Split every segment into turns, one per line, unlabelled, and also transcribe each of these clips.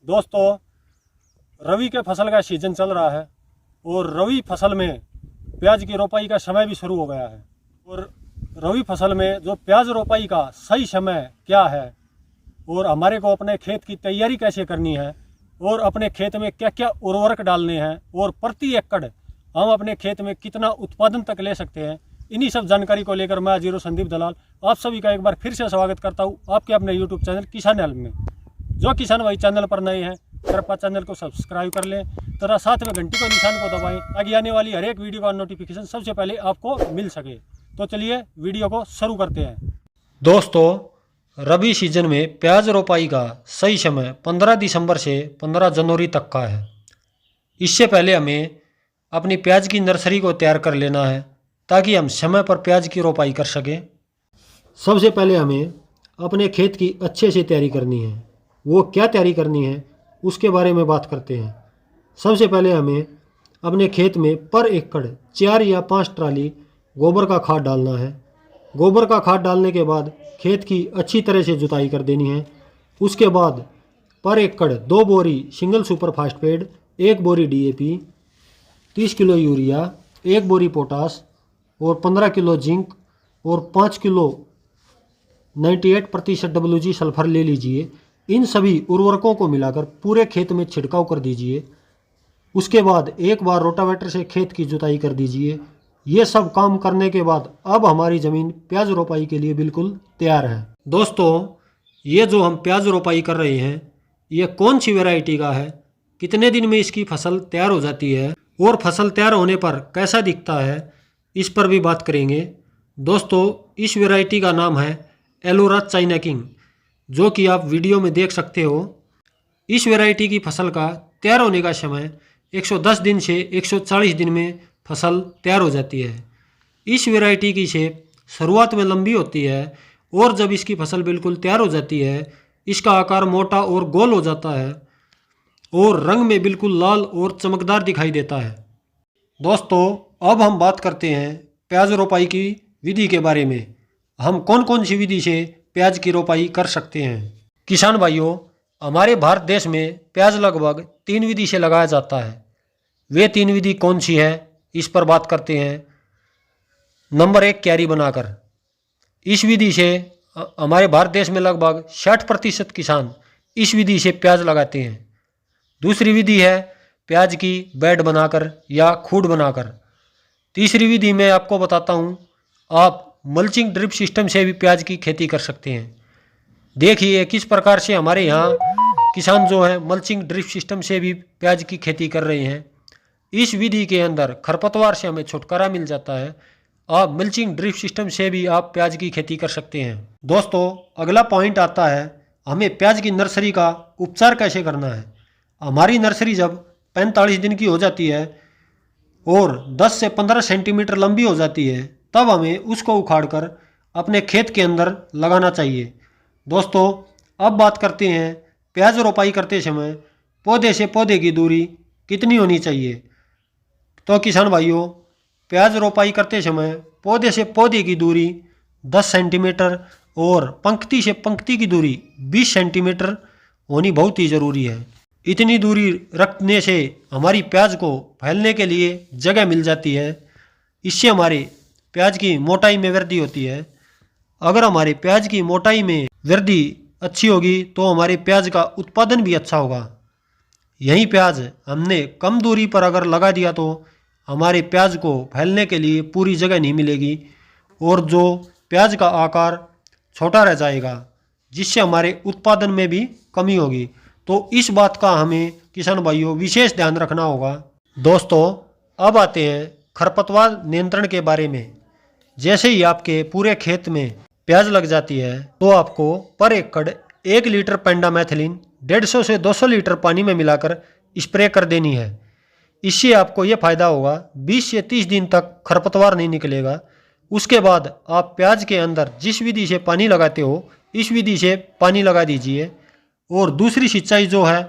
दोस्तों, रवि के फसल का सीजन चल रहा है और रवि फसल में प्याज की रोपाई का समय भी शुरू हो गया है। और रवि फसल में जो प्याज रोपाई का सही समय क्या है और हमारे को अपने खेत की तैयारी कैसे करनी है और अपने खेत में क्या क्या उर्वरक डालने हैं और प्रति एकड़ हम अपने खेत में कितना उत्पादन तक ले सकते हैं, इन्हीं सब जानकारी को लेकर मैं जीरो संदीप दलाल आप सभी का एक बार फिर से स्वागत करता हूँ आपके अपने यूट्यूब चैनल किसान हेल्प में। जो किसान भाई चैनल पर नए हैं कृपया चैनल को सब्सक्राइब कर लें तथा साथ में घंटी को निशान को दबाएं ताकि आने वाली हर एक वीडियो का नोटिफिकेशन सबसे पहले आपको मिल सके। तो चलिए वीडियो को शुरू करते हैं।
दोस्तों, रबी सीजन में प्याज रोपाई का सही समय 15 दिसंबर से 15 जनवरी तक का है। इससे पहले हमें अपनी प्याज की नर्सरी को तैयार कर लेना है ताकि हम समय पर प्याज की रोपाई कर सकें। सबसे पहले हमें अपने खेत की अच्छे से तैयारी करनी है। वो क्या तैयारी करनी है उसके बारे में बात करते हैं। सबसे पहले हमें अपने खेत में पर एकड़ 4 या 5 ट्राली गोबर का खाद डालना है। गोबर का खाद डालने के बाद खेत की अच्छी तरह से जुताई कर देनी है। उसके बाद पर एकड़ 2 बोरी सिंगल सुपर फास्फेट, 1 बोरी DAP, 30 किलो यूरिया, 1 बोरी पोटास और 15 किलो जिंक और 5 किलो 98% WG सल्फर ले लीजिए। इन सभी उर्वरकों को मिलाकर पूरे खेत में छिड़काव कर दीजिए। उसके बाद एक बार रोटावेटर से खेत की जुताई कर दीजिए। ये सब काम करने के बाद अब हमारी ज़मीन प्याज रोपाई के लिए बिल्कुल तैयार है। दोस्तों, ये जो हम प्याज रोपाई कर रहे हैं ये कौन सी वैरायटी का है, कितने दिन में इसकी फसल तैयार हो जाती है और फसल तैयार होने पर कैसा दिखता है, इस पर भी बात करेंगे। दोस्तों, इस वैरायटी का नाम है एलोरा चाइना किंग, जो कि आप वीडियो में देख सकते हो। इस वैरायटी की फसल का तैयार होने का समय 110 दिन से 140 दिन में फसल तैयार हो जाती है। इस वैरायटी की शेप शुरुआत में लंबी होती है और जब इसकी फसल बिल्कुल तैयार हो जाती है इसका आकार मोटा और गोल हो जाता है और रंग में बिल्कुल लाल और चमकदार दिखाई देता है। दोस्तों, अब हम बात करते हैं प्याज रोपाई की विधि के बारे में। हम कौन कौन सी विधि से प्याज की रोपाई कर सकते हैं। किसान भाइयों, हमारे भारत देश में प्याज लगभग 3 विधि से लगाया जाता है। वे 3 विधि कौन सी है इस पर बात करते हैं। नंबर 1, क्यारी बनाकर। इस विधि से हमारे भारत देश में लगभग 60% किसान इस विधि से प्याज लगाते हैं। दूसरी विधि है प्याज की बेड बनाकर या खूड बनाकर। तीसरी विधि मैं आपको बताता हूँ, आप मल्चिंग ड्रिप सिस्टम से भी प्याज की खेती कर सकते हैं। देखिए किस प्रकार से हमारे यहाँ किसान जो है मल्चिंग ड्रिप सिस्टम से भी प्याज की खेती कर रहे हैं। इस विधि के अंदर खरपतवार से हमें छुटकारा मिल जाता है। आप मल्चिंग ड्रिप सिस्टम से भी आप प्याज की खेती कर सकते हैं। दोस्तों, अगला पॉइंट आता है हमें प्याज की नर्सरी का उपचार कैसे करना है। हमारी नर्सरी जब 45 दिन की हो जाती है और 10 से 15 सेंटीमीटर लंबी हो जाती है तब हमें उसको उखाड़कर अपने खेत के अंदर लगाना चाहिए। दोस्तों, अब बात करते हैं प्याज रोपाई करते समय पौधे से पौधे की दूरी कितनी होनी चाहिए। तो किसान भाइयों, प्याज रोपाई करते समय पौधे से पौधे की दूरी 10 सेंटीमीटर और पंक्ति से पंक्ति की दूरी 20 सेंटीमीटर होनी बहुत ही ज़रूरी है। इतनी दूरी रखने से हमारी प्याज को फैलने के लिए जगह मिल जाती है। इससे हमारे प्याज की मोटाई में वृद्धि होती है। अगर हमारे प्याज की मोटाई में वृद्धि अच्छी होगी तो हमारे प्याज का उत्पादन भी अच्छा होगा। यही प्याज हमने कम दूरी पर अगर लगा दिया तो हमारे प्याज को फैलने के लिए पूरी जगह नहीं मिलेगी और जो प्याज का आकार छोटा रह जाएगा, जिससे हमारे उत्पादन में भी कमी होगी। तो इस बात का हमें किसान भाइयों विशेष ध्यान रखना होगा। दोस्तों, अब आते हैं खरपतवार नियंत्रण के बारे में। जैसे ही आपके पूरे खेत में प्याज लग जाती है तो आपको पर एकड़ 1 लीटर पेंडामेथिलीन 150 से 200 लीटर पानी में मिलाकर स्प्रे कर देनी है। इससे आपको ये फ़ायदा होगा 20 से 30 दिन तक खरपतवार नहीं निकलेगा। उसके बाद आप प्याज के अंदर जिस विधि से पानी लगाते हो इस विधि से पानी लगा दीजिए और दूसरी सिंचाई जो है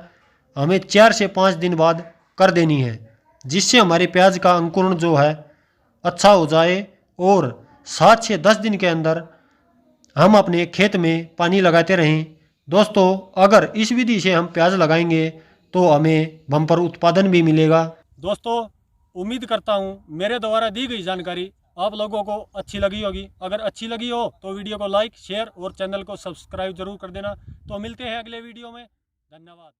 हमें 4 से 5 दिन बाद कर देनी है, जिससे हमारे प्याज का अंकुरण जो है अच्छा हो जाए और 7 से 10 दिन के अंदर हम अपने खेत में पानी लगाते रहें दोस्तों अगर इस विधि से हम प्याज लगाएंगे तो हमें बम्पर उत्पादन भी मिलेगा।
दोस्तों उम्मीद करता हूँ मेरे द्वारा दी गई जानकारी आप लोगों को अच्छी लगी होगी। अगर अच्छी लगी हो तो वीडियो को लाइक शेयर और चैनल को सब्सक्राइब जरूर कर देना। तो मिलते हैं अगले वीडियो में। धन्यवाद।